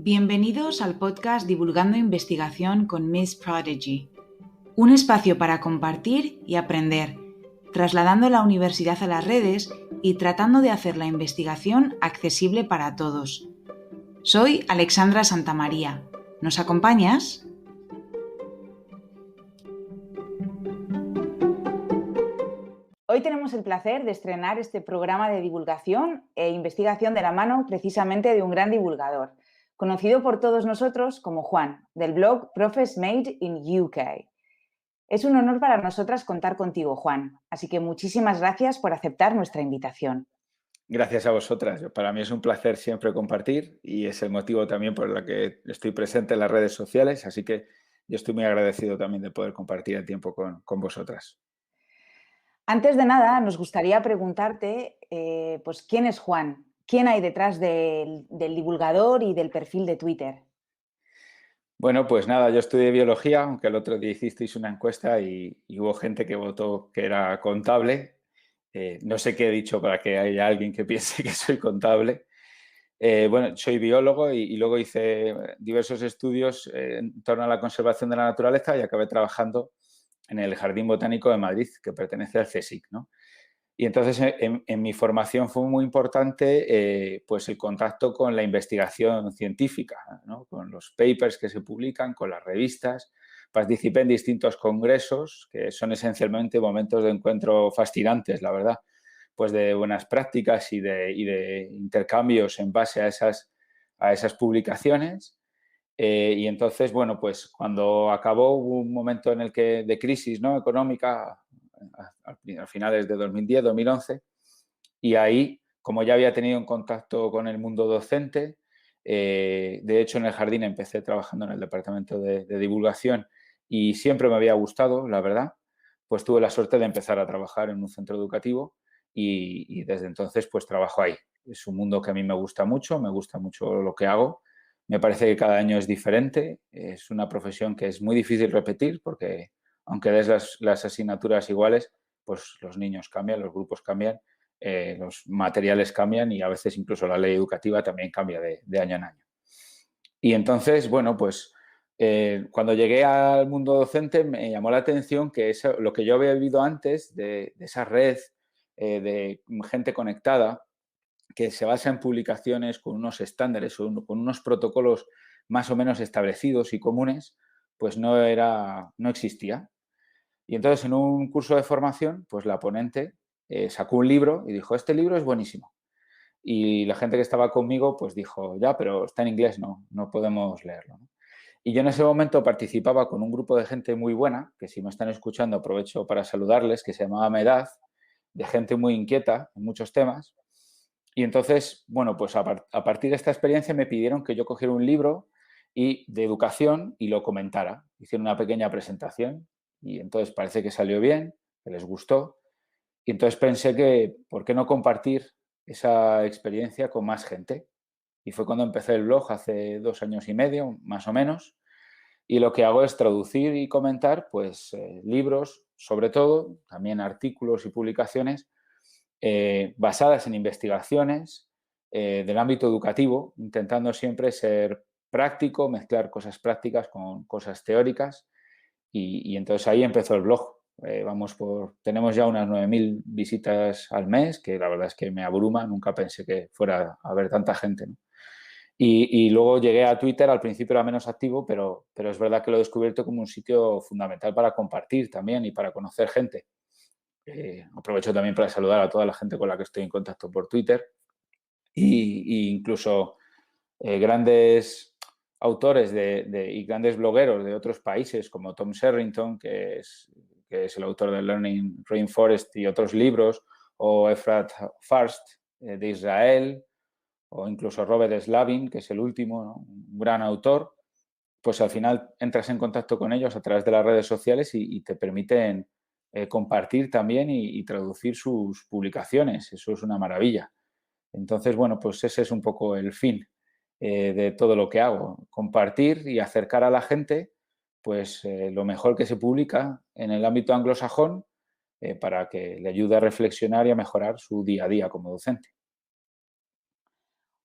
Bienvenidos al podcast Divulgando Investigación con Miss Prodigy, un espacio para compartir y aprender, trasladando la universidad a las redes y tratando de hacer la investigación accesible para todos. Soy Alexandra Santamaría. ¿Nos acompañas? Hoy tenemos el placer de estrenar este programa de divulgación e investigación de la mano precisamente de un gran divulgador, conocido por todos nosotros como Juan, del blog Profes Made in UK. Es un honor para nosotras contar contigo, Juan, así que muchísimas gracias por aceptar nuestra invitación. Gracias a vosotras. Para mí es un placer siempre compartir y es el motivo también por el que estoy presente en las redes sociales, así que yo estoy muy agradecido también de poder compartir el tiempo con vosotras. Antes de nada, nos gustaría preguntarte, pues, ¿quién es Juan? ¿Quién hay detrás del divulgador y del perfil de Twitter? Bueno, pues nada, yo estudié biología, aunque el otro día hicisteis una encuesta y hubo gente que votó que era contable. No sé qué he dicho para que haya alguien que piense que soy contable. Bueno, soy biólogo y luego hice diversos estudios en torno a la conservación de la naturaleza y acabé trabajando en el Jardín Botánico de Madrid, que pertenece al CSIC, ¿no? Y entonces en mi formación fue muy importante pues el contacto con la investigación científica, ¿no? Con los papers que se publican, con las revistas. Participé en distintos congresos que son esencialmente momentos de encuentro fascinantes, la verdad, pues de buenas prácticas y de intercambios en base a esas publicaciones. Y entonces, bueno, pues cuando acabó hubo un momento en el que de crisis, ¿no?, económica a finales de 2010, 2011, y ahí, como ya había tenido un contacto con el mundo docente, de hecho en el jardín empecé trabajando en el departamento de divulgación y siempre me había gustado, la verdad, pues tuve la suerte de empezar a trabajar en un centro educativo y desde entonces pues trabajo ahí. Es un mundo que a mí me gusta mucho lo que hago. Me parece que cada año es diferente, es una profesión que es muy difícil repetir porque aunque des las asignaturas iguales, pues los niños cambian, los grupos cambian, los materiales cambian y a veces incluso la ley educativa también cambia de año en año. Y entonces, bueno, pues cuando llegué al mundo docente me llamó la atención que eso, lo que yo había vivido antes de esa red de gente conectada, que se basa en publicaciones con unos estándares o con unos protocolos más o menos establecidos y comunes, pues no existía. Y entonces en un curso de formación, pues la ponente sacó un libro y dijo, este libro es buenísimo. Y la gente que estaba conmigo, pues dijo, ya, pero está en inglés, no podemos leerlo, ¿no? Y yo en ese momento participaba con un grupo de gente muy buena, que si me están escuchando aprovecho para saludarles, que se llamaba Medad, de gente muy inquieta en muchos temas. Y entonces, bueno, pues a partir de esta experiencia me pidieron que yo cogiera un libro de educación y lo comentara. Hicieron una pequeña presentación y entonces parece que salió bien, que les gustó. Y entonces pensé que, ¿por qué no compartir esa experiencia con más gente? Y fue cuando empecé el blog hace 2 años y medio, más o menos. Y lo que hago es traducir y comentar, pues, libros, sobre todo, también artículos y publicaciones basadas en investigaciones del ámbito educativo, intentando siempre ser práctico, mezclar cosas prácticas con cosas teóricas. Y entonces ahí empezó el blog. Tenemos ya unas 9.000 visitas al mes, que la verdad es que me abruma, nunca pensé que fuera a haber tanta gente, ¿no? Y luego llegué a Twitter, al principio era menos activo, pero es verdad que lo he descubierto como un sitio fundamental para compartir también y para conocer gente. Aprovecho también para saludar a toda la gente con la que estoy en contacto por Twitter y incluso grandes autores y grandes blogueros de otros países como Tom Sherrington, que es el autor de Learning Rainforest y otros libros, o Efrat Farst de Israel, o incluso Robert Slavin, que es el último, ¿no?, un gran autor, pues al final entras en contacto con ellos a través de las redes sociales y te permiten compartir también y traducir sus publicaciones. Eso es una maravilla. Entonces, bueno, pues ese es un poco el fin de todo lo que hago, compartir y acercar a la gente pues lo mejor que se publica en el ámbito anglosajón para que le ayude a reflexionar y a mejorar su día a día como docente.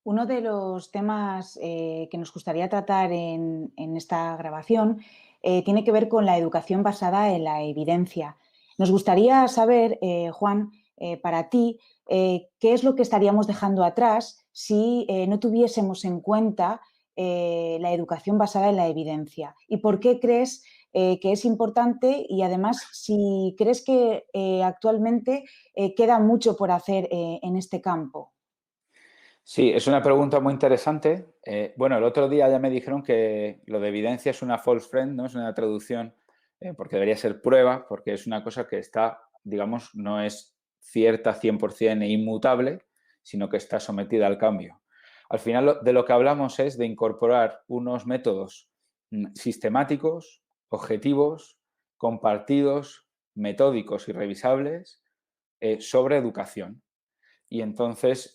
Uno de los temas que nos gustaría tratar en esta grabación tiene que ver con la educación basada en la evidencia. Nos gustaría saber, Juan, para ti, qué es lo que estaríamos dejando atrás si no tuviésemos en cuenta la educación basada en la evidencia y por qué crees que es importante y además si crees que actualmente queda mucho por hacer en este campo. Sí, es una pregunta muy interesante. Bueno, el otro día ya me dijeron que lo de evidencia es una false friend, ¿no? Es una traducción, porque debería ser prueba, porque es una cosa que está, digamos, no es cierta 100% e inmutable, sino que está sometida al cambio. Al final de lo que hablamos es de incorporar unos métodos sistemáticos, objetivos, compartidos, metódicos y revisables sobre educación. Y entonces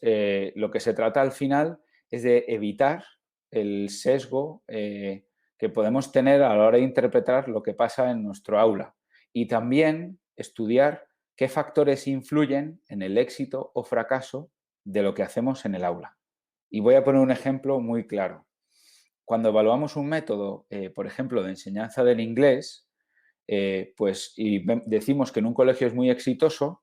lo que se trata al final es de evitar el sesgo que podemos tener a la hora de interpretar lo que pasa en nuestro aula y también estudiar qué factores influyen en el éxito o fracaso de lo que hacemos en el aula. Y voy a poner un ejemplo muy claro. Cuando evaluamos un método, por ejemplo, de enseñanza del inglés, pues y decimos que en un colegio es muy exitoso,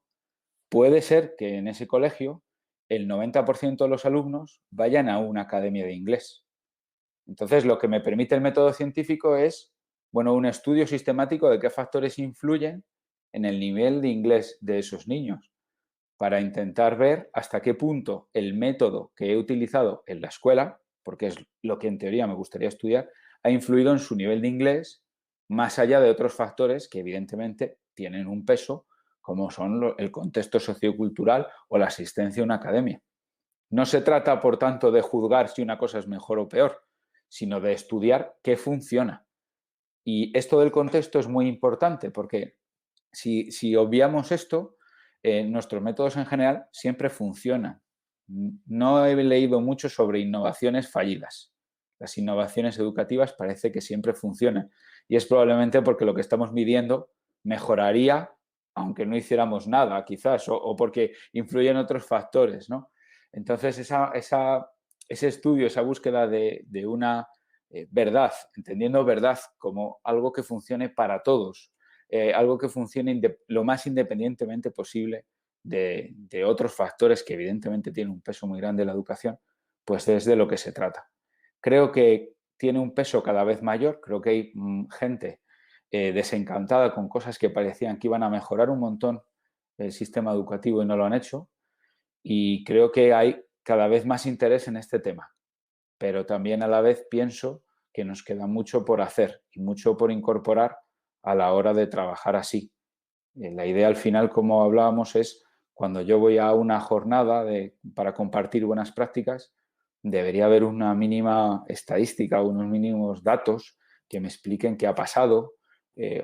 puede ser que en ese colegio el 90% de los alumnos vayan a una academia de inglés. Entonces, lo que me permite el método científico es, bueno, un estudio sistemático de qué factores influyen en el nivel de inglés de esos niños, para intentar ver hasta qué punto el método que he utilizado en la escuela, porque es lo que en teoría me gustaría estudiar, ha influido en su nivel de inglés, más allá de otros factores que evidentemente tienen un peso, como son el contexto sociocultural o la asistencia a una academia. No se trata, por tanto, de juzgar si una cosa es mejor o peor, sino de estudiar qué funciona. Y esto del contexto es muy importante porque si obviamos esto, nuestros métodos en general siempre funcionan. No he leído mucho sobre innovaciones fallidas. Las innovaciones educativas parece que siempre funcionan y es probablemente porque lo que estamos midiendo mejoraría aunque no hiciéramos nada, quizás, o porque influyen otros factores, ¿no? Entonces, ese estudio, esa búsqueda de una verdad, entendiendo verdad como algo que funcione para todos, algo que funcione lo más independientemente posible de otros factores que evidentemente tienen un peso muy grande en la educación, pues es de lo que se trata. Creo que tiene un peso cada vez mayor, creo que hay gente desencantada con cosas que parecían que iban a mejorar un montón el sistema educativo y no lo han hecho, y creo que hay cada vez más interés en este tema, pero también a la vez pienso que nos queda mucho por hacer y mucho por incorporar a la hora de trabajar así. La idea al final, como hablábamos, es cuando yo voy a una jornada para compartir buenas prácticas, debería haber una mínima estadística, unos mínimos datos que me expliquen qué ha pasado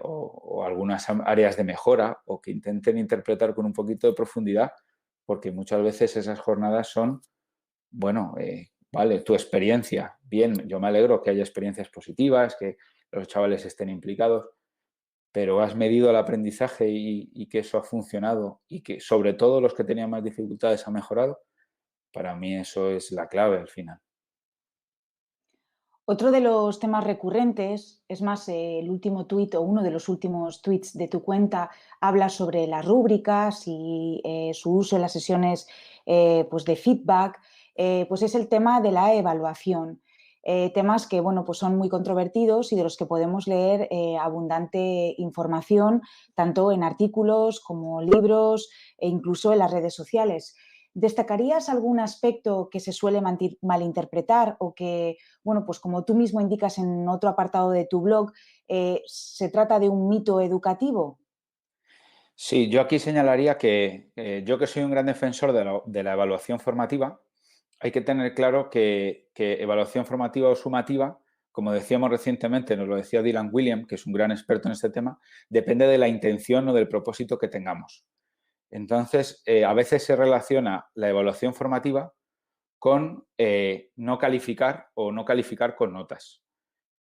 o algunas áreas de mejora o que intenten interpretar con un poquito de profundidad, porque muchas veces esas jornadas son, bueno, vale, tu experiencia, bien, yo me alegro que haya experiencias positivas, que los chavales estén implicados, pero has medido el aprendizaje y que eso ha funcionado y que sobre todo los que tenían más dificultades han mejorado, para mí eso es la clave al final. Otro de los temas recurrentes, es más, el último tuit o uno de los últimos tweets de tu cuenta habla sobre las rúbricas y su uso en las sesiones pues de feedback, pues es el tema de la evaluación. Temas que bueno, pues son muy controvertidos y de los que podemos leer abundante información, tanto en artículos como libros e incluso en las redes sociales. ¿Destacarías algún aspecto que se suele malinterpretar o que, bueno, pues como tú mismo indicas en otro apartado de tu blog, se trata de un mito educativo? Sí, yo aquí señalaría que yo que soy un gran defensor de la evaluación formativa, hay que tener claro que evaluación formativa o sumativa, como decíamos recientemente, nos lo decía Dylan Williams, que es un gran experto en este tema, depende de la intención o del propósito que tengamos. Entonces, a veces se relaciona la evaluación formativa con no calificar o no calificar con notas.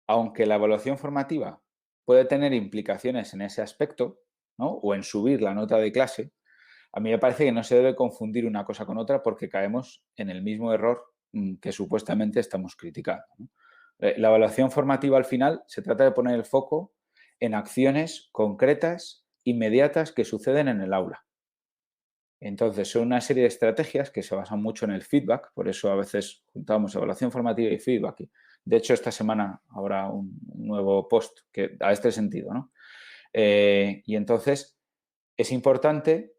Aunque la evaluación formativa puede tener implicaciones en ese aspecto, ¿no? O en subir la nota de clase, a mí me parece que no se debe confundir una cosa con otra porque caemos en el mismo error que supuestamente estamos criticando, ¿no? La evaluación formativa al final se trata de poner el foco en acciones concretas, inmediatas que suceden en el aula. Entonces, son una serie de estrategias que se basan mucho en el feedback, por eso a veces juntamos evaluación formativa y feedback. De hecho, esta semana habrá un nuevo post que a este sentido, ¿no? Y entonces, es importante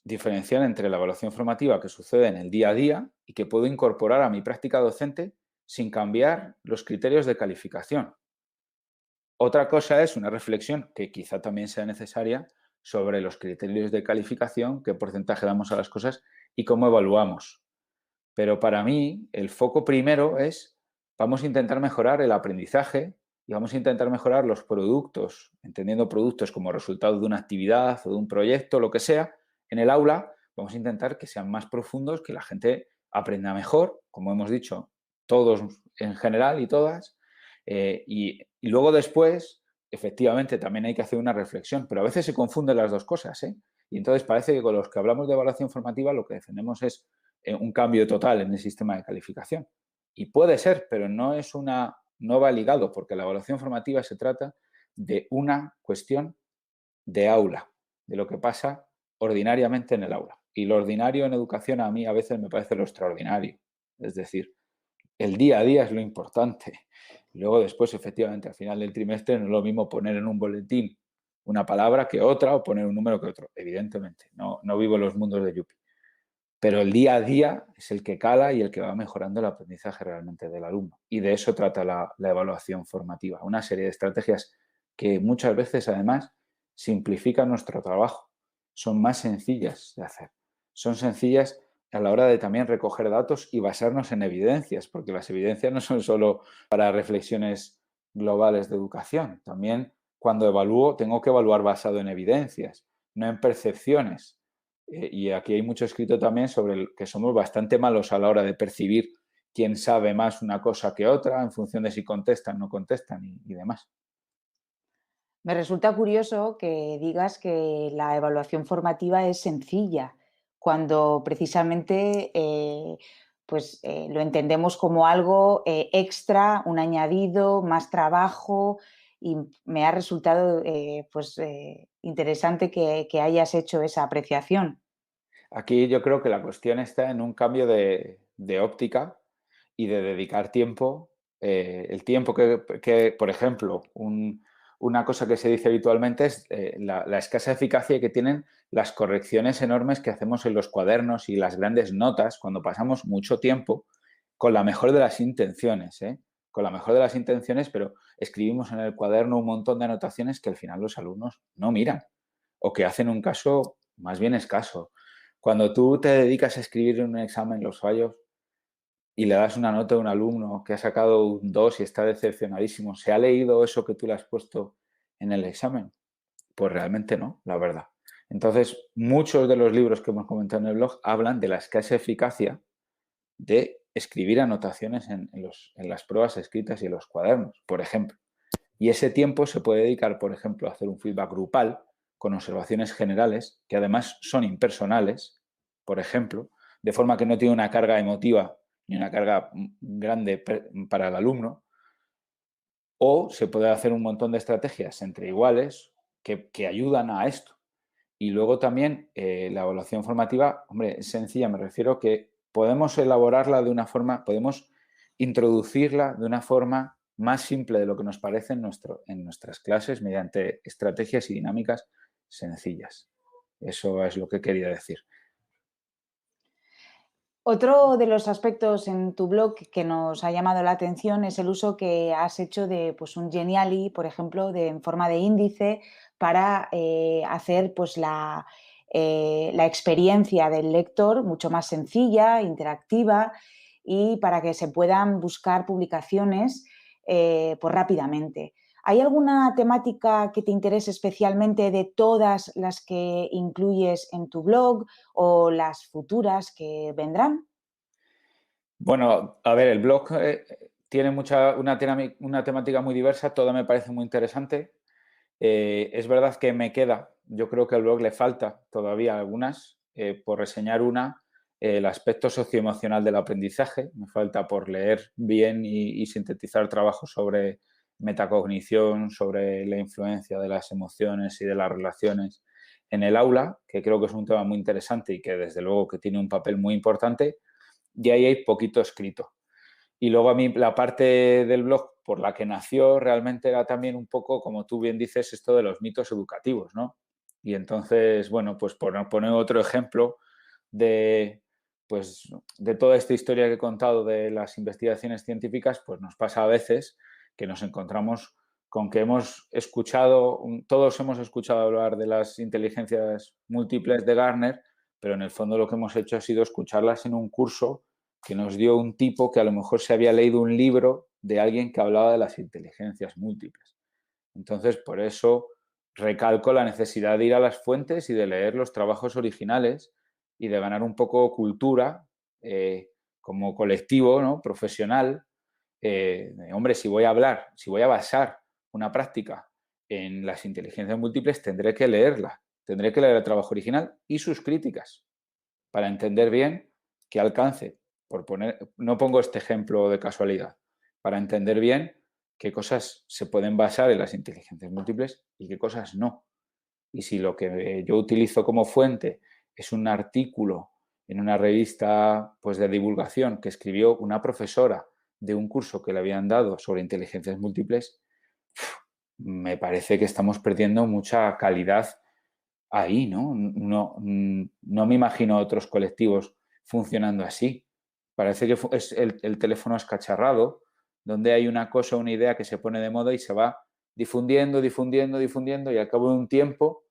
diferenciar entre la evaluación formativa que sucede en el día a día y que puedo incorporar a mi práctica docente sin cambiar los criterios de calificación. Otra cosa es una reflexión que quizá también sea necesaria sobre los criterios de calificación, qué porcentaje damos a las cosas y cómo evaluamos. Pero para mí, el foco primero es, vamos a intentar mejorar el aprendizaje y vamos a intentar mejorar los productos, entendiendo productos como resultado de una actividad o de un proyecto, lo que sea, en el aula, vamos a intentar que sean más profundos, que la gente aprenda mejor, como hemos dicho, todos en general y todas, y luego después, efectivamente, también hay que hacer una reflexión, pero a veces se confunden las dos cosas, ¿eh? Y entonces parece que con los que hablamos de evaluación formativa lo que defendemos es un cambio total en el sistema de calificación. Y puede ser, pero no va ligado, porque la evaluación formativa se trata de una cuestión de aula, de lo que pasa ordinariamente en el aula. Y lo ordinario en educación a mí a veces me parece lo extraordinario. Es decir, el día a día es lo importante. Luego después, efectivamente, al final del trimestre no es lo mismo poner en un boletín una palabra que otra o poner un número que otro. Evidentemente, no vivo en los mundos de Yuppie. Pero el día a día es el que cala y el que va mejorando el aprendizaje realmente del alumno. Y de eso trata la evaluación formativa. Una serie de estrategias que muchas veces, además, simplifican nuestro trabajo. Son más sencillas de hacer. Son sencillas a la hora de también recoger datos y basarnos en evidencias, porque las evidencias no son solo para reflexiones globales de educación. También cuando evalúo, tengo que evaluar basado en evidencias, no en percepciones. Y aquí hay mucho escrito también sobre que somos bastante malos a la hora de percibir quién sabe más una cosa que otra en función de si contestan, no contestan y demás. Me resulta curioso que digas que la evaluación formativa es sencilla, cuando precisamente lo entendemos como algo extra, un añadido, más trabajo, y me ha resultado interesante que hayas hecho esa apreciación. Aquí yo creo que la cuestión está en un cambio de óptica y de dedicar tiempo. El tiempo que, por ejemplo, una cosa que se dice habitualmente es la escasa eficacia que tienen las correcciones enormes que hacemos en los cuadernos y las grandes notas cuando pasamos mucho tiempo con la mejor de las intenciones, ¿eh? Con la mejor de las intenciones, pero escribimos en el cuaderno un montón de anotaciones que al final los alumnos no miran o que hacen un caso más bien escaso. Cuando tú te dedicas a escribir en un examen los fallos y le das una nota a un alumno que ha sacado un 2 y está decepcionadísimo, ¿se ha leído eso que tú le has puesto en el examen? Pues realmente no, la verdad. Entonces, muchos de los libros que hemos comentado en el blog hablan de la escasa eficacia de escribir anotaciones en las pruebas escritas y en los cuadernos, por ejemplo. Y ese tiempo se puede dedicar, por ejemplo, a hacer un feedback grupal con observaciones generales, que además son impersonales, por ejemplo, de forma que no tiene una carga emotiva ni una carga grande para el alumno. O se puede hacer un montón de estrategias entre iguales que ayudan a esto. Y luego también la evaluación formativa, hombre, es sencilla, me refiero que podemos elaborarla de una forma, podemos introducirla de una forma más simple de lo que nos parece en nuestras clases mediante estrategias y dinámicas sencillas. Eso es lo que quería decir. Otro de los aspectos en tu blog que nos ha llamado la atención es el uso que has hecho de un Geniali, por ejemplo, en forma de índice para hacer la experiencia del lector mucho más sencilla, interactiva y para que se puedan buscar publicaciones rápidamente. ¿Hay alguna temática que te interese especialmente de todas las que incluyes en tu blog o las futuras que vendrán? Bueno, a ver, el blog tiene una temática muy diversa, toda me parece muy interesante. Es verdad que yo creo que al blog le falta todavía algunas, por reseñar una. el aspecto socioemocional del aprendizaje. Me falta por leer bien y sintetizar trabajos sobre metacognición, sobre la influencia de las emociones y de las relaciones en el aula, que creo que es un tema muy interesante y que desde luego que tiene un papel muy importante, y ahí hay poquito escrito. Y luego a mí la parte del blog por la que nació realmente era también un poco, como tú bien dices, esto de los mitos educativos, ¿no? Y entonces, bueno, pues por poner otro ejemplo de, pues, de toda esta historia que he contado de las investigaciones científicas, pues nos pasa a veces que nos encontramos con que hemos escuchado, todos hemos escuchado hablar de las inteligencias múltiples de Gartner, pero en el fondo lo que hemos hecho ha sido escucharlas en un curso que nos dio un tipo que a lo mejor se había leído un libro de alguien que hablaba de las inteligencias múltiples. Entonces, por eso recalco la necesidad de ir a las fuentes y de leer los trabajos originales y de ganar un poco cultura como colectivo, ¿no? Profesional. Hombre, si voy a hablar, si voy a basar una práctica en las inteligencias múltiples, tendré que leerla, tendré que leer el trabajo original y sus críticas para entender bien qué alcance, por poner, no pongo este ejemplo de casualidad, para entender bien qué cosas se pueden basar en las inteligencias múltiples y qué cosas no. Y si lo que yo utilizo como fuente es un artículo en una revista pues, de divulgación que escribió una profesora de un curso que le habían dado sobre inteligencias múltiples, me parece que estamos perdiendo mucha calidad ahí, ¿no? No me imagino otros colectivos funcionando así. Parece que es el teléfono escacharrado, donde hay una cosa, una idea que se pone de moda y se va difundiendo, difundiendo, difundiendo y al cabo de un tiempo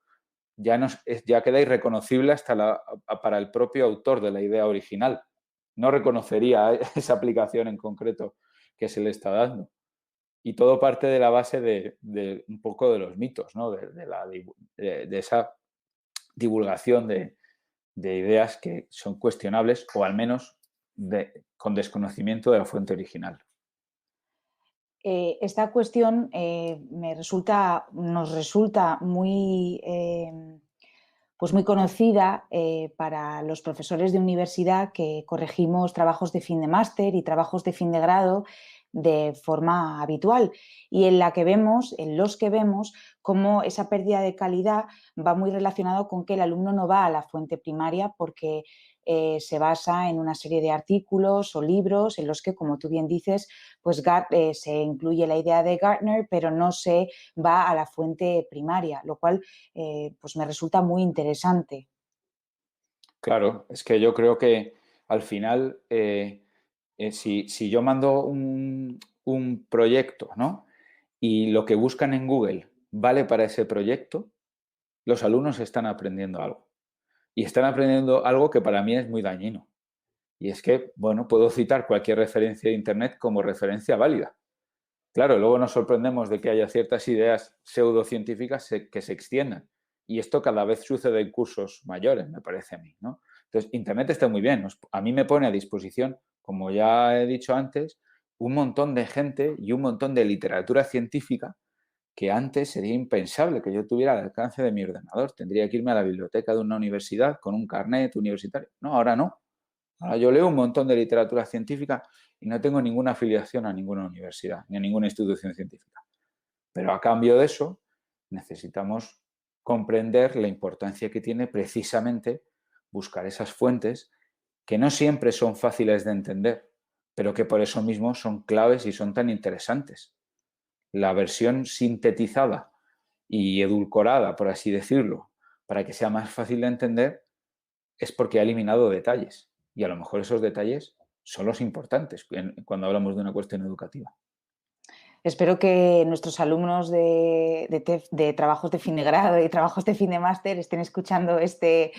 ya queda irreconocible hasta para el propio autor de la idea original. No reconocería esa aplicación en concreto que se le está dando. Y todo parte de la base de un poco de los mitos, ¿no? De esa divulgación de ideas que son cuestionables o al menos con desconocimiento de la fuente original. Esta cuestión nos resulta muy, pues muy conocida para los profesores de universidad que corregimos trabajos de fin de máster y trabajos de fin de grado de forma habitual y en los que vemos cómo esa pérdida de calidad va muy relacionado con que el alumno no va a la fuente primaria porque se basa en una serie de artículos o libros en los que, como tú bien dices, pues se incluye la idea de Gartner, pero no se va a la fuente primaria, lo cual pues me resulta muy interesante. Claro, es que yo creo que al final, si yo mando un proyecto, ¿no? Y lo que buscan en Google vale para ese proyecto, los alumnos están aprendiendo algo. Y están aprendiendo algo que para mí es muy dañino. Y es que, bueno, puedo citar cualquier referencia de Internet como referencia válida. Claro, luego nos sorprendemos de que haya ciertas ideas pseudocientíficas que se extiendan. Y esto cada vez sucede en cursos mayores, me parece a mí, ¿no? Entonces, Internet está muy bien. A mí me pone a disposición, como ya he dicho antes, un montón de gente y un montón de literatura científica que antes sería impensable que yo tuviera al alcance de mi ordenador. Tendría que irme a la biblioteca de una universidad con un carnet universitario. No, ahora no. Ahora yo leo un montón de literatura científica y no tengo ninguna afiliación a ninguna universidad ni a ninguna institución científica. Pero a cambio de eso, necesitamos comprender la importancia que tiene precisamente buscar esas fuentes que no siempre son fáciles de entender, pero que por eso mismo son claves y son tan interesantes. La versión sintetizada y edulcorada, por así decirlo, para que sea más fácil de entender, es porque ha eliminado detalles. Y a lo mejor esos detalles son los importantes cuando hablamos de una cuestión educativa. Espero que nuestros alumnos de trabajos de fin de grado y trabajos de fin de máster estén escuchando este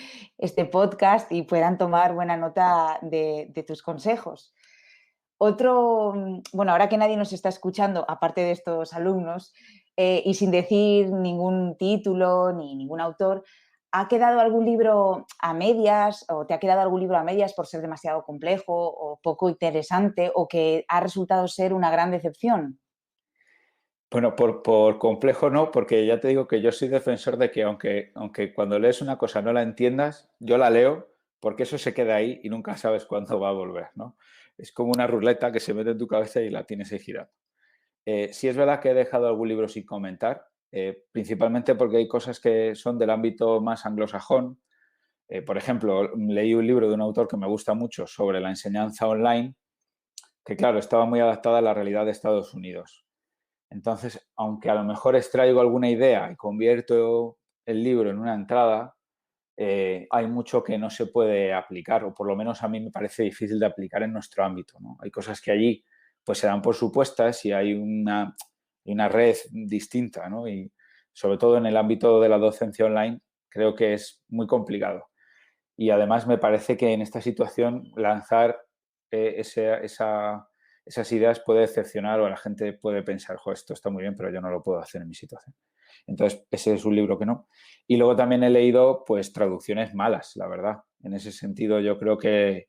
podcast y puedan tomar buena nota de tus consejos. Bueno, ahora que nadie nos está escuchando, aparte de estos alumnos, y sin decir ningún título ni ningún autor, ¿ha quedado algún libro a medias o te ha quedado algún libro a medias por ser demasiado complejo o poco interesante o que ha resultado ser una gran decepción? Bueno, por complejo no, porque ya te digo que yo soy defensor de que aunque cuando lees una cosa no la entiendas, yo la leo porque eso se queda ahí y nunca sabes cuándo va a volver, ¿no? Es como una ruleta que se mete en tu cabeza y la tienes ahí girando. Sí es verdad que he dejado algún libro sin comentar, principalmente porque hay cosas que son del ámbito más anglosajón. Por ejemplo, leí un libro de un autor que me gusta mucho sobre la enseñanza online, que claro, estaba muy adaptada a la realidad de Estados Unidos. Entonces, aunque a lo mejor extraigo alguna idea y convierto el libro en una entrada, hay mucho que no se puede aplicar, o por lo menos a mí me parece difícil de aplicar en nuestro ámbito, ¿no? Hay cosas que allí pues se dan por supuestas y hay una red distinta, ¿no? Y sobre todo en el ámbito de la docencia online creo que es muy complicado. Y además me parece que en esta situación lanzar esas ideas puede decepcionar o la gente puede pensar, jo, esto está muy bien, pero yo no lo puedo hacer en mi situación. Entonces, ese es un libro que no. Y luego también he leído pues traducciones malas, la verdad. En ese sentido yo creo que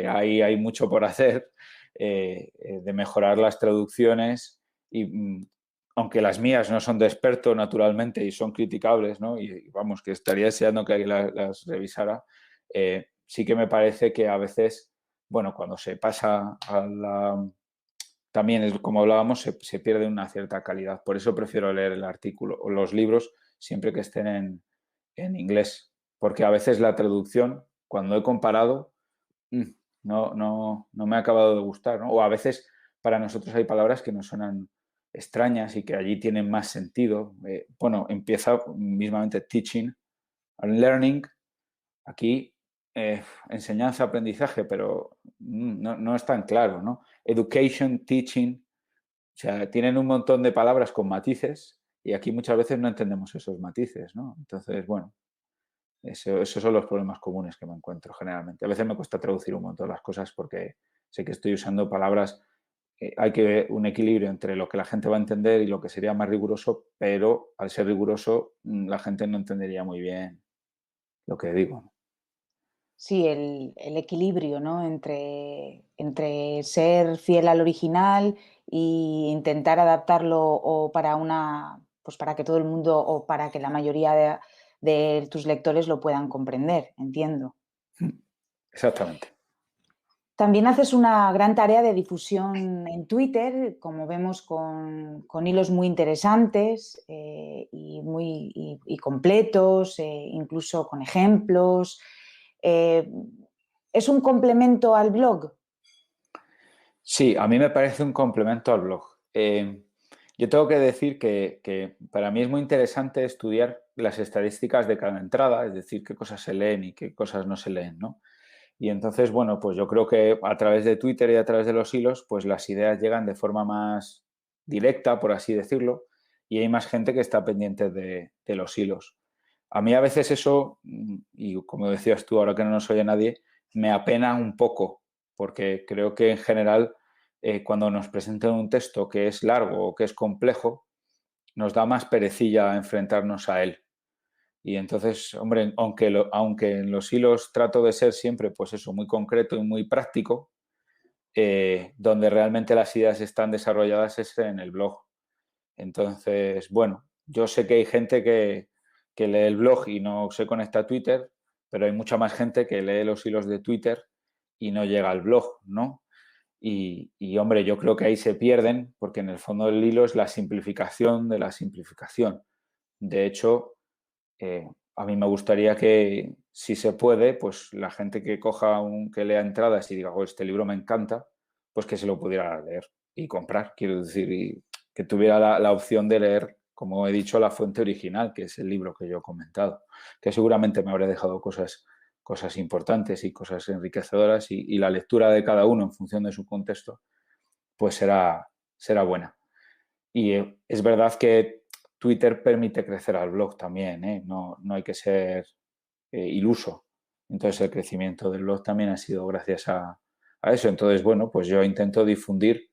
ahí hay mucho por hacer de mejorar las traducciones y aunque las mías no son de experto naturalmente y son criticables, ¿no? Y vamos, que estaría deseando que alguien las revisara, sí que me parece que a veces, bueno, cuando se pasa a la... También, como hablábamos, se pierde una cierta calidad. Por eso prefiero leer el artículo o los libros siempre que estén en inglés. Porque a veces la traducción, cuando he comparado, no me ha acabado de gustar, ¿no? O a veces para nosotros hay palabras que nos suenan extrañas y que allí tienen más sentido. Bueno, empieza mismamente teaching and learning. Aquí enseñanza, aprendizaje, pero no es tan claro, ¿no? Education, teaching, o sea, tienen un montón de palabras con matices y aquí muchas veces no entendemos esos matices, ¿no? Entonces, bueno, esos son los problemas comunes que me encuentro generalmente. A veces me cuesta traducir un montón las cosas porque sé que estoy usando palabras, hay que ver un equilibrio entre lo que la gente va a entender y lo que sería más riguroso, pero al ser riguroso la gente no entendería muy bien lo que digo, ¿no? Sí, el equilibrio, ¿no? Entre ser fiel al original e intentar adaptarlo o para pues para que todo el mundo o para que la mayoría de tus lectores lo puedan comprender, entiendo. Exactamente. También haces una gran tarea de difusión en Twitter, como vemos con hilos muy interesantes y completos, incluso con ejemplos. Eh, ¿Es un complemento al blog? Sí, a mí me parece un complemento al blog. Yo tengo que decir que para mí es muy interesante estudiar las estadísticas de cada entrada, es decir, qué cosas se leen y qué cosas no se leen, ¿no? Y entonces, bueno, pues yo creo que a través de Twitter y a través de los hilos, pues las ideas llegan de forma más directa, por así decirlo, y hay más gente que está pendiente de los hilos. A mí a veces eso, y como decías tú, ahora que no nos oye nadie, me apena un poco, porque creo que en general cuando nos presentan un texto que es largo o que es complejo, nos da más perecilla enfrentarnos a él. Y entonces, hombre, aunque en los hilos trato de ser siempre, pues eso, muy concreto y muy práctico, donde realmente las ideas están desarrolladas es en el blog. Entonces, bueno, yo sé que hay gente que lee el blog y no se conecta a Twitter, pero hay mucha más gente que lee los hilos de Twitter y no llega al blog, ¿no? Hombre, yo creo que ahí se pierden porque en el fondo del hilo es la simplificación de la simplificación. De hecho, a mí me gustaría que, si se puede, pues la gente que lea entradas y diga, oh, este libro me encanta, pues que se lo pudiera leer y comprar, quiero decir, y que tuviera la opción de leer, como he dicho, la fuente original, que es el libro que yo he comentado, que seguramente me habré dejado cosas importantes y cosas enriquecedoras y la lectura de cada uno en función de su contexto, pues será buena. Y es verdad que Twitter permite crecer al blog también, ¿eh? No hay que ser iluso. Entonces el crecimiento del blog también ha sido gracias a eso. Entonces, bueno, pues yo intento difundir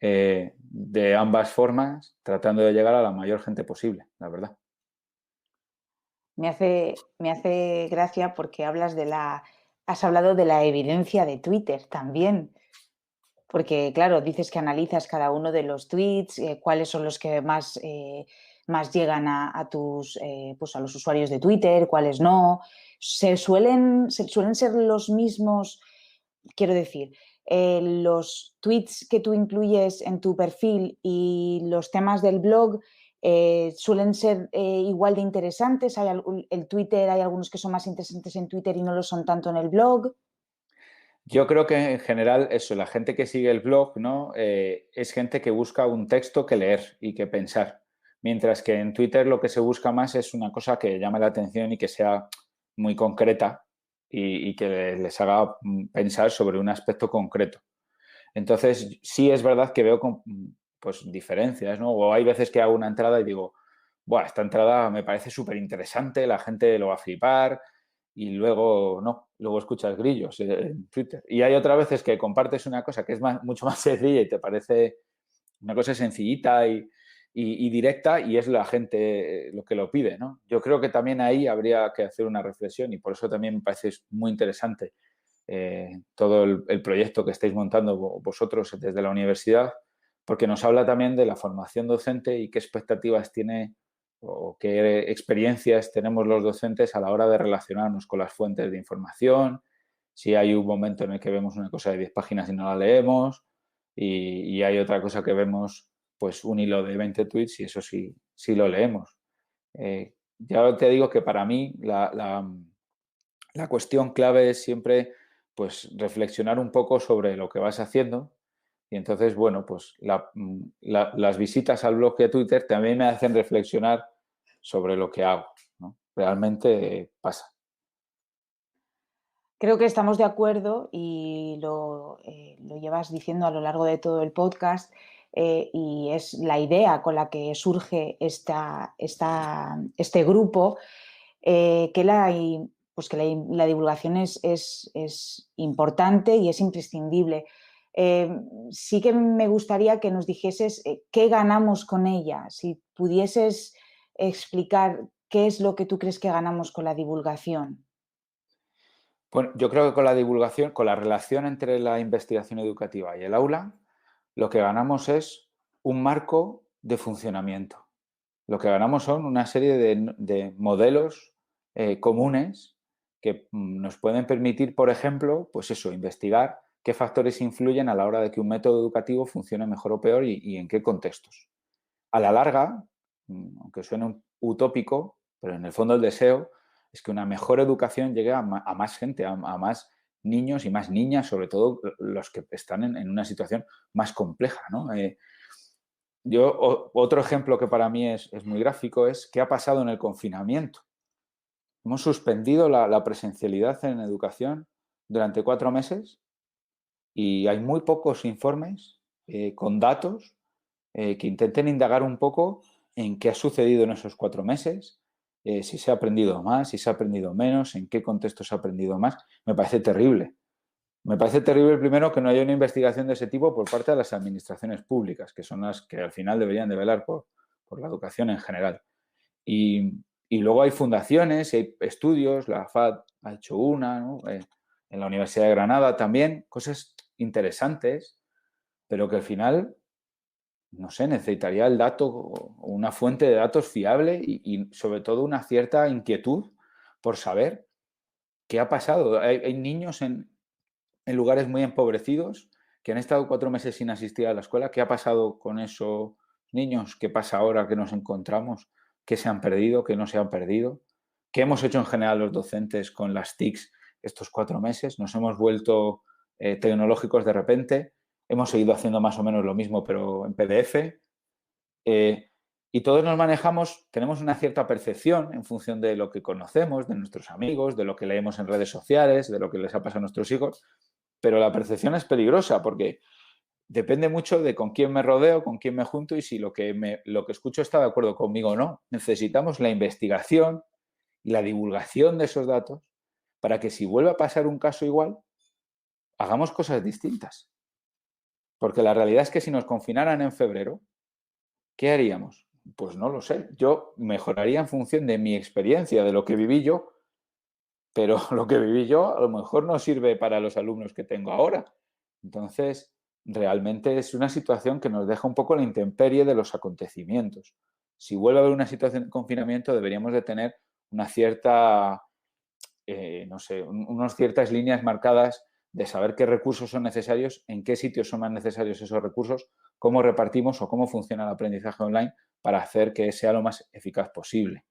de ambas formas, tratando de llegar a la mayor gente posible, la verdad. Me hace gracia porque has hablado de la evidencia de Twitter también. Porque, claro, dices que analizas cada uno de los tweets, cuáles son los que más más llegan a pues a los usuarios de Twitter, cuáles no. Suelen ser los mismos, quiero decir, los tweets que tú incluyes en tu perfil y los temas del blog suelen ser igual de interesantes. El Twitter, hay algunos que son más interesantes en Twitter y no lo son tanto en el blog. Yo creo que en general eso, la gente que sigue el blog, ¿no? Es gente que busca un texto que leer y que pensar. Mientras que en Twitter lo que se busca más es una cosa que llame la atención y que sea muy concreta y que les haga pensar sobre un aspecto concreto. Entonces, sí es verdad que veo pues, diferencias, ¿no? O hay veces que hago una entrada y digo, Buah, esta entrada me parece súper interesante, la gente lo va a flipar, y luego no, luego escuchas grillos en Twitter. Y hay otras veces que compartes una cosa que es mucho más sencilla y te parece una cosa sencillita y directa y es la gente lo que lo pide, ¿no? Yo creo que también ahí habría que hacer una reflexión y por eso también me parece muy interesante todo el proyecto que estáis montando vosotros desde la universidad, porque nos habla también de la formación docente y qué expectativas tiene o qué experiencias tenemos los docentes a la hora de relacionarnos con las fuentes de información, si hay un momento en el que vemos una cosa de 10 páginas y no la leemos, y hay otra cosa que vemos, pues un hilo de 20 tweets y eso sí lo leemos. Ya te digo que para mí la cuestión clave es siempre pues reflexionar un poco sobre lo que vas haciendo y entonces, bueno, pues las visitas al blog y a Twitter también me hacen reflexionar sobre lo que hago, ¿no? Realmente pasa. Creo que estamos de acuerdo y lo llevas diciendo a lo largo de todo el podcast y es la idea con la que surge este grupo, pues que la divulgación es importante y es imprescindible. Eh, sí que me gustaría que nos dijeses qué ganamos con ella, si pudieses explicar qué es lo que tú crees que ganamos con la divulgación. Bueno, yo creo que con la divulgación, con la relación entre la investigación educativa y el aula, lo que ganamos es un marco de funcionamiento. Lo que ganamos son una serie de modelos comunes que nos pueden permitir, por ejemplo, pues eso, investigar qué factores influyen a la hora de que un método educativo funcione mejor o peor y en qué contextos. A la larga, aunque suene utópico, pero en el fondo el deseo es que una mejor educación llegue a más gente, a más niños y más niñas, sobre todo los que están en una situación más compleja, ¿no? Otro ejemplo que para mí es muy gráfico es qué ha pasado en el confinamiento. Hemos suspendido la presencialidad en educación durante 4 meses y hay muy pocos informes con datos que intenten indagar un poco en qué ha sucedido en esos 4 meses, si se ha aprendido más, si se ha aprendido menos, en qué contexto se ha aprendido más. Me parece terrible. Me parece terrible, primero, que no haya una investigación de ese tipo por parte de las administraciones públicas, que son las que al final deberían de velar por la educación en general. Y, y luego hay fundaciones, hay estudios, la FAD ha hecho una, ¿no? En la Universidad de Granada también, cosas interesantes, pero que al final, no sé, necesitaría el dato, una fuente de datos fiable y sobre todo una cierta inquietud por saber qué ha pasado. Hay niños en lugares muy empobrecidos que han estado 4 meses sin asistir a la escuela. ¿Qué ha pasado con esos niños? ¿Qué pasa ahora que nos encontramos? ¿Qué se han perdido? ¿Qué no se han perdido? ¿Qué hemos hecho en general los docentes con las TICs estos 4 meses? ¿Nos hemos vuelto tecnológicos de repente? ¿Hemos seguido haciendo más o menos lo mismo pero en PDF? Y todos nos manejamos, tenemos una cierta percepción en función de lo que conocemos, de nuestros amigos, de lo que leemos en redes sociales, de lo que les ha pasado a nuestros hijos, pero la percepción es peligrosa porque depende mucho de con quién me rodeo, con quién me junto y si lo que escucho está de acuerdo conmigo o no. Necesitamos la investigación y la divulgación de esos datos para que si vuelve a pasar un caso igual, hagamos cosas distintas. Porque la realidad es que si nos confinaran en febrero, ¿qué haríamos? Pues no lo sé. Yo mejoraría en función de mi experiencia, de lo que viví yo, pero lo que viví yo a lo mejor no sirve para los alumnos que tengo ahora. Entonces, realmente es una situación que nos deja un poco la intemperie de los acontecimientos. si vuelve a haber una situación de confinamiento, deberíamos de tener una cierta, no sé, unas ciertas líneas marcadas de saber qué recursos son necesarios, en qué sitios son más necesarios esos recursos, cómo repartimos o cómo funciona el aprendizaje online para hacer que sea lo más eficaz posible.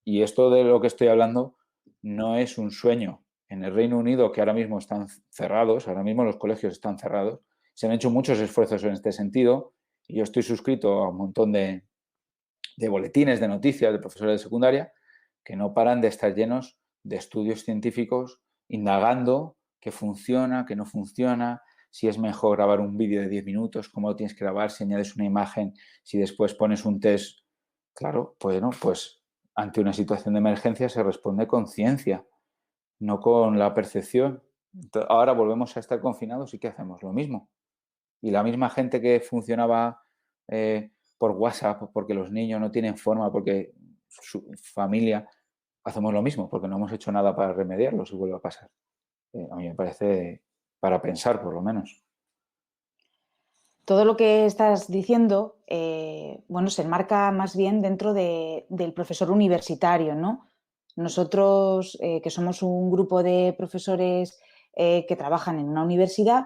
Y esto de lo que estoy hablando no es un sueño. En el Reino Unido, que ahora mismo están cerrados, ahora mismo los colegios están cerrados, se han hecho muchos esfuerzos en este sentido y yo estoy suscrito a un montón de boletines, de noticias de profesores de secundaria que no paran de estar llenos de estudios científicos indagando qué funciona, qué no funciona, si es mejor grabar un vídeo de 10 minutos, cómo lo tienes que grabar, si añades una imagen, si después pones un test. Claro, bueno, pues ante una situación de emergencia se responde con ciencia, no con la percepción. Ahora volvemos a estar confinados y ¿qué hacemos? Lo mismo. Y la misma gente que funcionaba por WhatsApp, porque los niños no tienen forma, porque su familia, hacemos lo mismo, porque no hemos hecho nada para remediarlo si vuelve a pasar. A mí me parece para pensar, por lo menos. Todo lo que estás diciendo, bueno, se enmarca más bien dentro del profesor universitario, ¿no? Nosotros, que somos un grupo de profesores que trabajan en una universidad,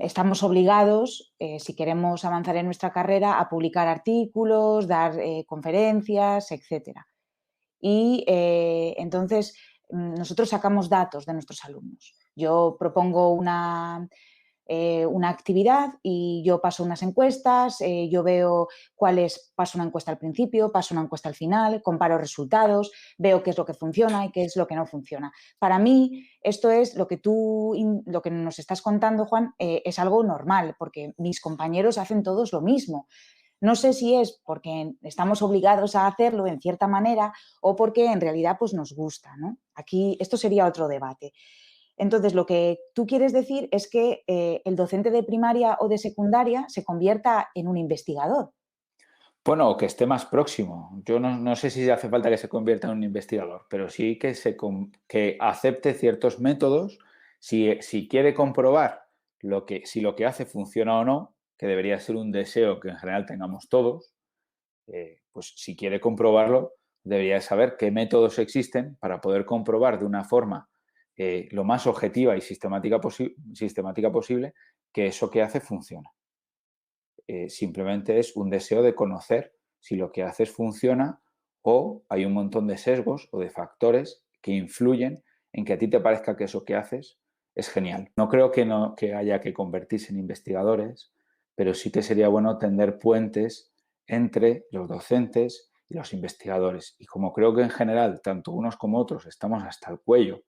estamos obligados, si queremos avanzar en nuestra carrera, a publicar artículos, dar conferencias, etcétera. Y entonces nosotros sacamos datos de nuestros alumnos. Yo propongo una actividad y yo paso unas encuestas, yo veo paso una encuesta al principio, paso una encuesta al final, comparo resultados, veo qué es lo que funciona y qué es lo que no funciona. Para mí, esto es lo que nos estás contando, Juan, es algo normal, porque mis compañeros hacen todos lo mismo. No sé si es porque estamos obligados a hacerlo en cierta manera o porque en realidad pues, nos gusta, ¿no? Aquí esto sería otro debate. Entonces, lo que tú quieres decir es que el docente de primaria o de secundaria se convierta en un investigador. Bueno, que esté más próximo. Yo no sé si hace falta que se convierta en un investigador, pero sí que acepte ciertos métodos. Si quiere comprobar si lo que hace funciona o no, que debería ser un deseo que en general tengamos todos, pues si quiere comprobarlo, debería saber qué métodos existen para poder comprobar de una forma lo más objetiva y sistemática posible que eso que hace funciona. Simplemente es un deseo de conocer si lo que haces funciona o hay un montón de sesgos o de factores que influyen en que a ti te parezca que eso que haces es genial. No creo que haya que convertirse en investigadores, pero sí que sería bueno tender puentes entre los docentes y los investigadores. Y como creo que en general, tanto unos como otros, estamos hasta el cuello,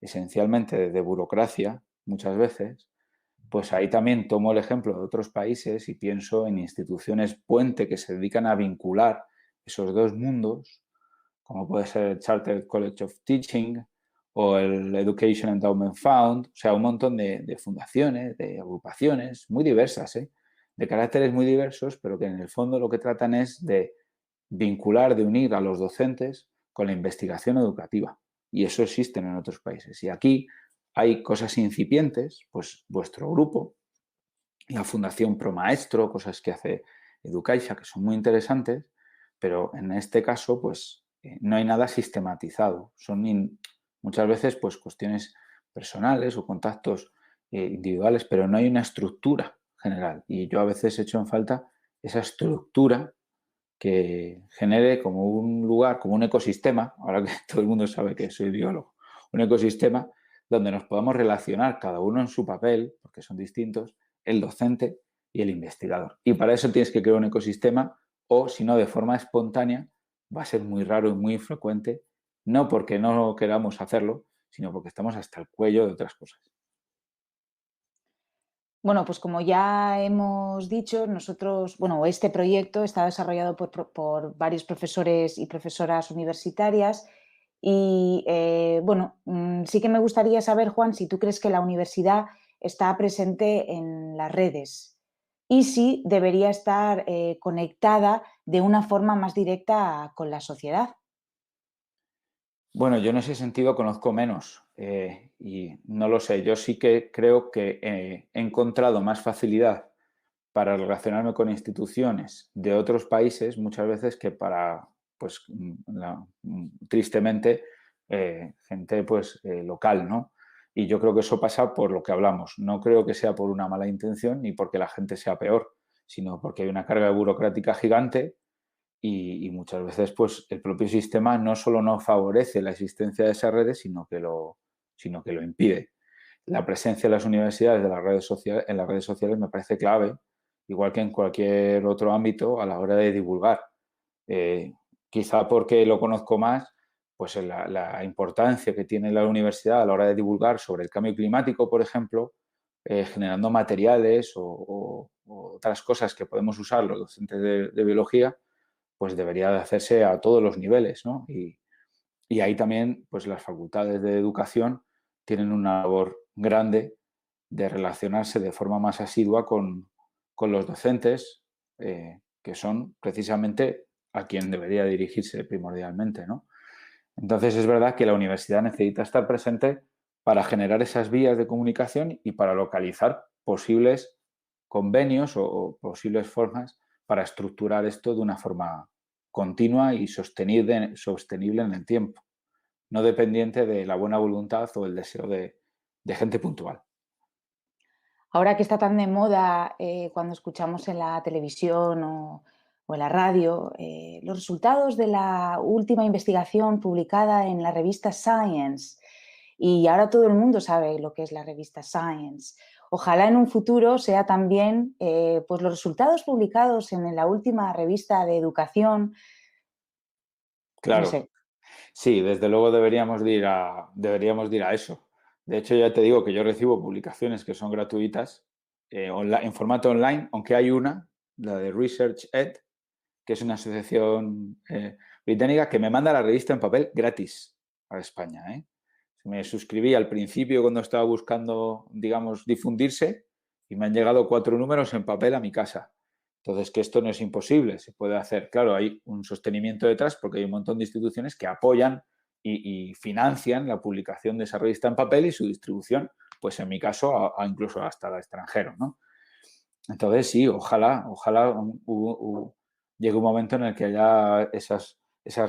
esencialmente de burocracia, muchas veces, pues ahí también tomo el ejemplo de otros países y pienso en instituciones puente que se dedican a vincular esos dos mundos, como puede ser el Chartered College of Teaching o el Education Endowment Fund, o sea, un montón de fundaciones, de agrupaciones muy diversas, de caracteres muy diversos, pero que en el fondo lo que tratan es de vincular, de unir a los docentes con la investigación educativa. Y eso existe en otros países. Y aquí hay cosas incipientes, pues vuestro grupo, la Fundación Promaestro, cosas que hace Educaixa, que son muy interesantes, pero en este caso, pues no hay nada sistematizado. Son muchas veces pues cuestiones personales o contactos individuales, pero no hay una estructura general. Y yo a veces echo en falta esa estructura que genere como un lugar, como un ecosistema, ahora que todo el mundo sabe que soy biólogo, un ecosistema donde nos podamos relacionar cada uno en su papel, porque son distintos, el docente y el investigador. Y para eso tienes que crear un ecosistema o, si no, de forma espontánea, va a ser muy raro y muy infrecuente, no porque no queramos hacerlo, sino porque estamos hasta el cuello de otras cosas. Bueno, pues como ya hemos dicho, este proyecto está desarrollado por varios profesores y profesoras universitarias y, sí que me gustaría saber, Juan, si tú crees que la universidad está presente en las redes y si debería estar conectada de una forma más directa con la sociedad. Bueno, yo en ese sentido conozco menos y no lo sé. Yo sí que creo que he encontrado más facilidad para relacionarme con instituciones de otros países muchas veces que para, pues, tristemente, gente pues local, ¿no? Y yo creo que eso pasa por lo que hablamos. No creo que sea por una mala intención ni porque la gente sea peor, sino porque hay una carga burocrática gigante y muchas veces pues el propio sistema no solo no favorece la existencia de esas redes, sino que lo impide. La presencia de las universidades de las redes sociales, en las redes sociales me parece clave, igual que en cualquier otro ámbito a la hora de divulgar. Eh, Quizá porque lo conozco más, pues la importancia que tiene la universidad a la hora de divulgar sobre el cambio climático, por ejemplo, generando materiales o otras cosas que podemos usar los docentes de biología, pues debería de hacerse a todos los niveles, ¿no? Y ahí también, pues las facultades de educación tienen una labor grande de relacionarse de forma más asidua con los docentes, que son precisamente a quien debería dirigirse primordialmente, ¿no? Entonces es verdad que la universidad necesita estar presente para generar esas vías de comunicación y para localizar posibles convenios o posibles formas para estructurar esto de una forma continua y sostenible en el tiempo, no dependiente de la buena voluntad o el deseo de gente puntual. Ahora que está tan de moda cuando escuchamos en la televisión o en la radio los resultados de la última investigación publicada en la revista Science, y ahora todo el mundo sabe lo que es la revista Science. Ojalá en un futuro sea también pues los resultados publicados en la última revista de educación, no Claro, sé. sí, desde luego deberíamos de ir a eso. De hecho, ya te digo que yo recibo publicaciones que son gratuitas en formato online, aunque hay una, la de Research Ed, que es una asociación británica que me manda la revista en papel gratis a España. Me suscribí al principio cuando estaba buscando, digamos, difundirse y me han llegado 4 números en papel a mi casa. Entonces, que esto no es imposible, se puede hacer. Claro, hay un sostenimiento detrás porque hay un montón de instituciones que apoyan y financian la publicación de esa revista en papel y su distribución, pues en mi caso, incluso hasta el extranjero, ¿no? Entonces, sí, ojalá llegue un momento en el que haya esas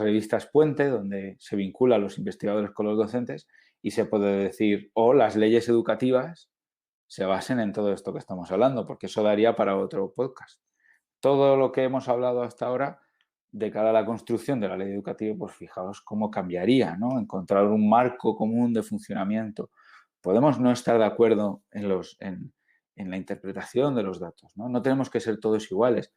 revistas puente donde se vincula a los investigadores con los docentes y se puede decir, o las leyes educativas se basen en todo esto que estamos hablando, porque eso daría para otro podcast. Todo lo que hemos hablado hasta ahora de cara a la construcción de la ley educativa, pues fijaos cómo cambiaría, ¿no? Encontrar un marco común de funcionamiento. Podemos no estar de acuerdo en la interpretación de los datos, ¿no? No tenemos que ser todos iguales,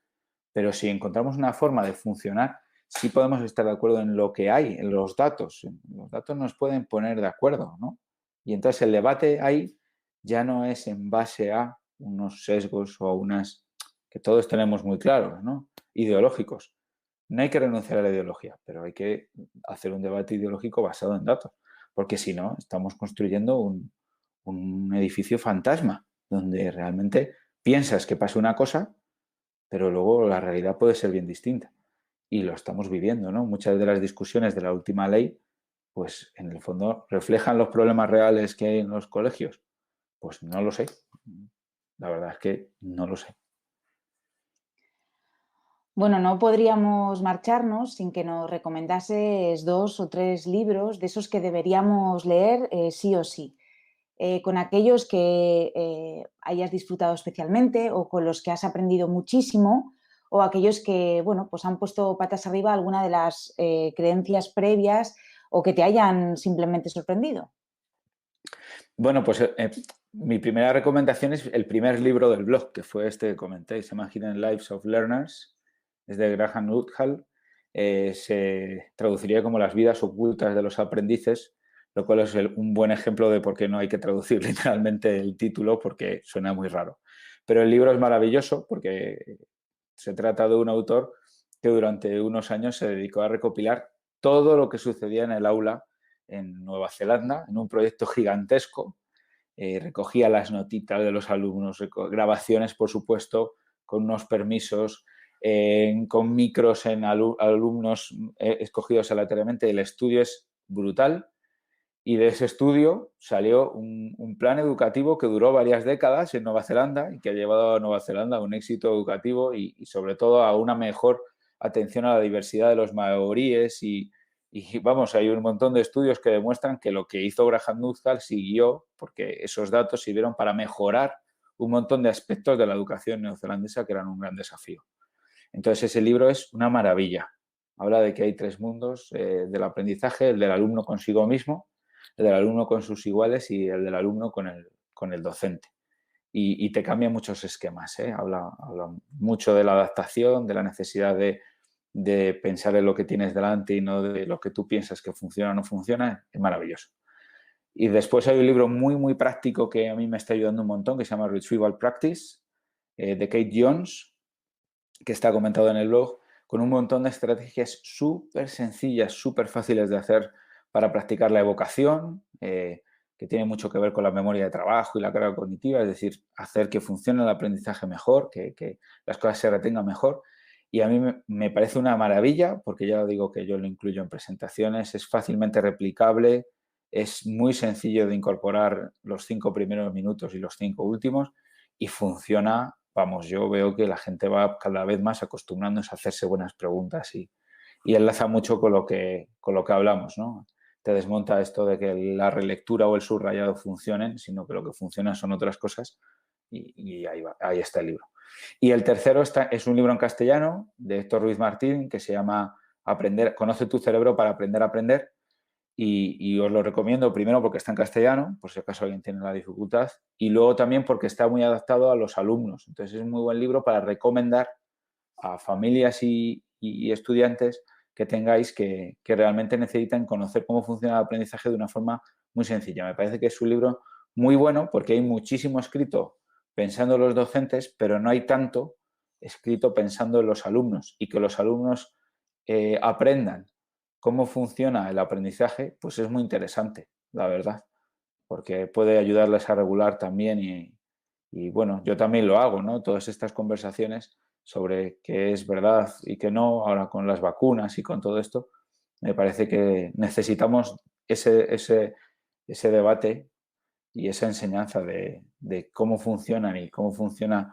pero si encontramos una forma de funcionar, sí podemos estar de acuerdo en lo que hay, en los datos. Los datos nos pueden poner de acuerdo, ¿no? Y entonces el debate ahí ya no es en base a unos sesgos o a unas que todos tenemos muy claros, ¿no? Ideológicos. No hay que renunciar a la ideología, pero hay que hacer un debate ideológico basado en datos, porque si no, estamos construyendo un edificio fantasma, donde realmente piensas que pasa una cosa, pero luego la realidad puede ser bien distinta. Y lo estamos viviendo, ¿no? Muchas de las discusiones de la última ley, pues en el fondo reflejan los problemas reales que hay en los colegios. Pues no lo sé. La verdad es que no lo sé. Bueno, no podríamos marcharnos sin que nos recomendases 2 o 3 libros de esos que deberíamos leer sí o sí. Con aquellos que hayas disfrutado especialmente o con los que has aprendido muchísimo, o aquellos que, bueno, pues han puesto patas arriba alguna de las creencias previas o que te hayan simplemente sorprendido. Bueno, pues mi primera recomendación es el primer libro del blog, que fue este que comenté, se llama Hidden Lives of Learners, es de Graham Woodhull. Se traduciría como Las vidas ocultas de los aprendices, lo cual es un buen ejemplo de por qué no hay que traducir literalmente el título porque suena muy raro. Pero el libro es maravilloso porque se trata de un autor que durante unos años se dedicó a recopilar todo lo que sucedía en el aula en Nueva Zelanda, en un proyecto gigantesco. Recogía las notitas de los alumnos, grabaciones, por supuesto, con unos permisos, con micros en alumnos escogidos aleatoriamente. El estudio es brutal Y de ese estudio salió un plan educativo que duró varias décadas en Nueva Zelanda y que ha llevado a Nueva Zelanda a un éxito educativo y sobre todo a una mejor atención a la diversidad de los maoríes y vamos, hay un montón de estudios que demuestran que lo que hizo Graham Nuthall siguió porque esos datos sirvieron para mejorar un montón de aspectos de la educación neozelandesa que eran un gran desafío. Entonces ese libro es una maravilla. Habla de que hay 3 mundos del aprendizaje, el del alumno consigo mismo, el del alumno con sus iguales y el del alumno con el docente. Y te cambia muchos esquemas, ¿eh? Habla mucho de la adaptación, de la necesidad de pensar en lo que tienes delante y no de lo que tú piensas que funciona o no funciona. Es maravilloso. Y después hay un libro muy, muy práctico que a mí me está ayudando un montón, que se llama Retrieval Practice, de Kate Jones, que está comentado en el blog, con un montón de estrategias súper sencillas, súper fáciles de hacer para practicar la evocación, que tiene mucho que ver con la memoria de trabajo y la carga cognitiva, es decir, hacer que funcione el aprendizaje mejor, que las cosas se retengan mejor. Y a mí me parece una maravilla, porque ya digo que yo lo incluyo en presentaciones, es fácilmente replicable, es muy sencillo de incorporar los 5 primeros minutos y los 5 últimos y funciona. Vamos, yo veo que la gente va cada vez más acostumbrándose a hacerse buenas preguntas y enlaza mucho con lo que hablamos, ¿no? Te desmonta esto de que la relectura o el subrayado funcionen, sino que lo que funciona son otras cosas y ahí está el libro. Y el tercero es un libro en castellano de Héctor Ruiz Martín que se llama Conoce tu cerebro para aprender a aprender. Y os lo recomiendo primero porque está en castellano, por si acaso alguien tiene la dificultad, y luego también porque está muy adaptado a los alumnos. Entonces es un muy buen libro para recomendar a familias y estudiantes que tengáis que realmente necesitan conocer cómo funciona el aprendizaje de una forma muy sencilla. Me parece que es un libro muy bueno porque hay muchísimo escrito pensando en los docentes, pero no hay tanto escrito pensando en los alumnos y que los alumnos aprendan cómo funciona el aprendizaje, pues es muy interesante, la verdad, porque puede ayudarles a regular también y bueno, yo también lo hago, ¿no? Todas estas conversaciones sobre qué es verdad y qué no, ahora con las vacunas y con todo esto, me parece que necesitamos ese debate y esa enseñanza de cómo funcionan y cómo funcionan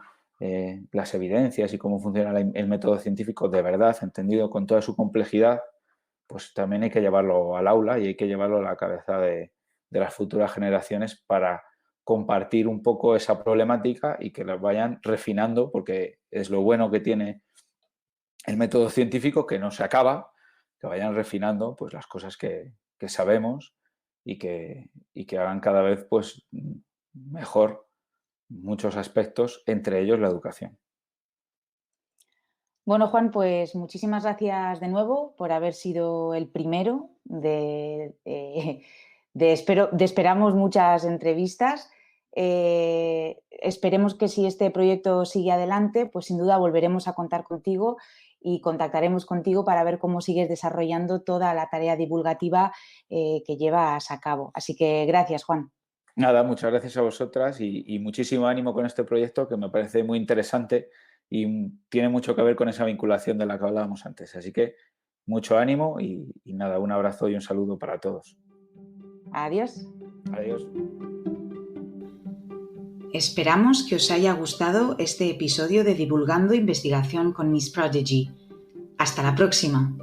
las evidencias y cómo funciona el método científico de verdad, entendido con toda su complejidad, pues también hay que llevarlo al aula y hay que llevarlo a la cabeza de las futuras generaciones para compartir un poco esa problemática y que la vayan refinando, porque es lo bueno que tiene el método científico, que no se acaba, que vayan refinando pues las cosas que sabemos y que hagan cada vez pues mejor muchos aspectos, entre ellos la educación. Bueno, Juan, pues muchísimas gracias de nuevo por haber sido el primero esperamos muchas entrevistas. Esperemos que si este proyecto sigue adelante, pues sin duda volveremos a contar contigo y contactaremos contigo para ver cómo sigues desarrollando toda la tarea divulgativa que llevas a cabo. Así que gracias, Juan. Nada, muchas gracias a vosotras y muchísimo ánimo con este proyecto que me parece muy interesante y tiene mucho que ver con esa vinculación de la que hablábamos antes. Así que mucho ánimo y nada, un abrazo y un saludo para todos. Adiós. Adiós. Esperamos que os haya gustado este episodio de Divulgando Investigación con Miss Prodigy. Hasta la próxima.